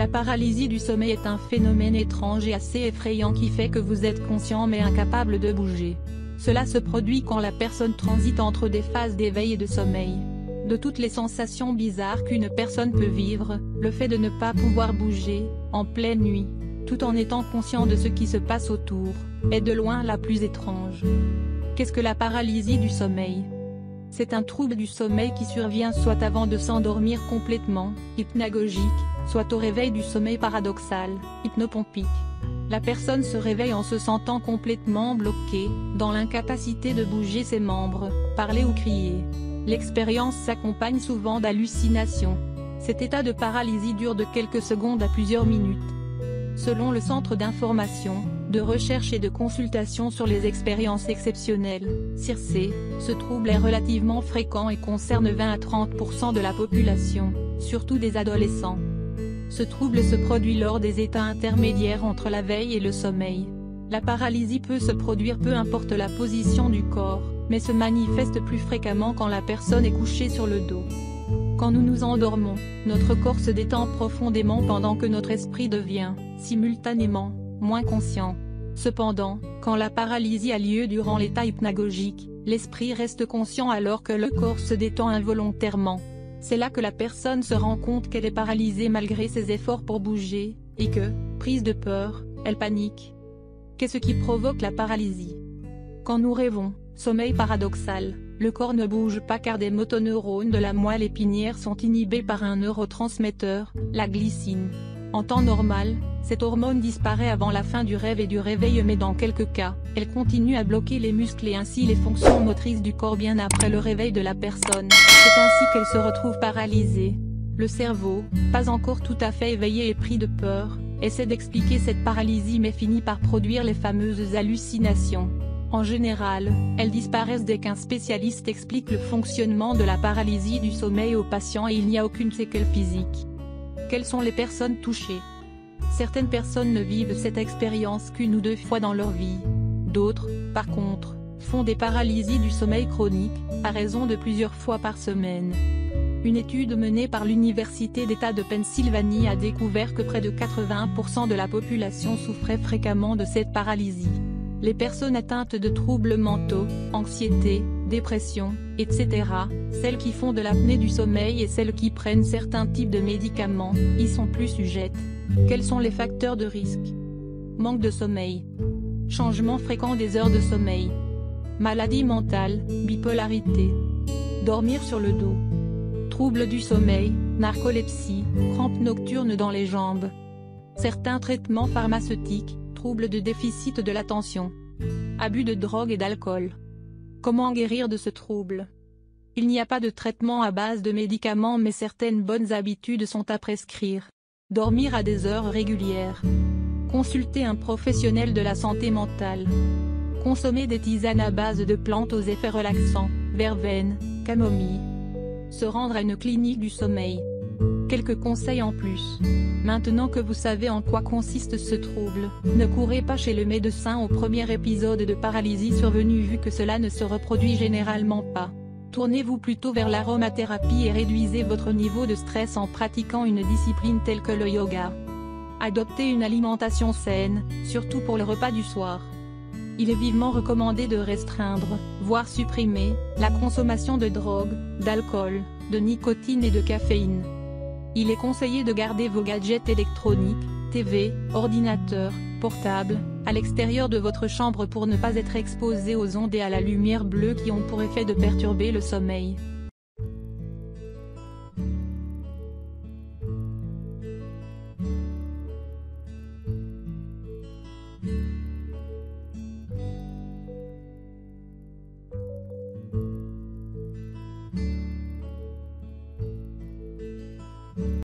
La paralysie du sommeil est un phénomène étrange et assez effrayant qui fait que vous êtes conscient mais incapable de bouger. Cela se produit quand la personne transite entre des phases d'éveil et de sommeil. De toutes les sensations bizarres qu'une personne peut vivre, le fait de ne pas pouvoir bouger, en pleine nuit, tout en étant conscient de ce qui se passe autour, est de loin la plus étrange. Qu'est-ce que la paralysie du sommeil ? C'est un trouble du sommeil qui survient soit avant de s'endormir complètement, hypnagogique, soit au réveil du sommeil paradoxal, hypnopompique. La personne se réveille en se sentant complètement bloquée, dans l'incapacité de bouger ses membres, parler ou crier. L'expérience s'accompagne souvent d'hallucinations. Cet état de paralysie dure de quelques secondes à plusieurs minutes. Selon le Centre d'information, de recherche et de consultation sur les expériences exceptionnelles, CIRC, ce trouble est relativement fréquent et concerne 20 à 30% de la population, surtout des adolescents. Ce trouble se produit lors des états intermédiaires entre la veille et le sommeil. La paralysie peut se produire peu importe la position du corps, mais se manifeste plus fréquemment quand la personne est couchée sur le dos. Quand nous nous endormons, notre corps se détend profondément pendant que notre esprit devient, simultanément, moins conscient. Cependant, quand la paralysie a lieu durant l'état hypnagogique, l'esprit reste conscient alors que le corps se détend involontairement. C'est là que la personne se rend compte qu'elle est paralysée malgré ses efforts pour bouger, et que, prise de peur, elle panique. Qu'est-ce qui provoque la paralysie ? Quand nous rêvons, sommeil paradoxal, le corps ne bouge pas car des motoneurones de la moelle épinière sont inhibés par un neurotransmetteur, la glycine. En temps normal, cette hormone disparaît avant la fin du rêve et du réveil mais dans quelques cas, elle continue à bloquer les muscles et ainsi les fonctions motrices du corps bien après le réveil de la personne. C'est ainsi qu'elle se retrouve paralysée. Le cerveau, pas encore tout à fait éveillé et pris de peur, essaie d'expliquer cette paralysie mais finit par produire les fameuses hallucinations. En général, elles disparaissent dès qu'un spécialiste explique le fonctionnement de la paralysie du sommeil au patient et il n'y a aucune séquelle physique. Quelles sont les personnes touchées ? Certaines personnes ne vivent cette expérience qu'une ou deux fois dans leur vie. D'autres, par contre, font des paralysies du sommeil chroniques, à raison de plusieurs fois par semaine. Une étude menée par l'Université d'État de Pennsylvanie a découvert que près de 81% de la population souffrait fréquemment de cette paralysie. Les personnes atteintes de troubles mentaux, anxiété, dépression, etc., celles qui font de l'apnée du sommeil et celles qui prennent certains types de médicaments, y sont plus sujettes. Quels sont les facteurs de risque ? Manque de sommeil. Changement fréquent des heures de sommeil. Maladie mentale, bipolarité. Dormir sur le dos. Troubles du sommeil, narcolepsie, crampes nocturnes dans les jambes. Certains traitements pharmaceutiques, troubles de déficit de l'attention. Abus de drogue et d'alcool. Comment guérir de ce trouble ? Il n'y a pas de traitement à base de médicaments mais certaines bonnes habitudes sont à prescrire. Dormir à des heures régulières. Consulter un professionnel de la santé mentale. Consommer des tisanes à base de plantes aux effets relaxants, verveine, camomille. Se rendre à une clinique du sommeil. Quelques conseils en plus. Maintenant que vous savez en quoi consiste ce trouble, ne courez pas chez le médecin au premier épisode de paralysie survenue vu que cela ne se reproduit généralement pas. Tournez-vous plutôt vers l'aromathérapie et réduisez votre niveau de stress en pratiquant une discipline telle que le yoga. Adoptez une alimentation saine, surtout pour le repas du soir. Il est vivement recommandé de restreindre, voire supprimer, la consommation de drogue, d'alcool, de nicotine et de caféine. Il est conseillé de garder vos gadgets électroniques, TV, ordinateur, portable, à l'extérieur de votre chambre pour ne pas être exposé aux ondes et à la lumière bleue qui ont pour effet de perturber le sommeil.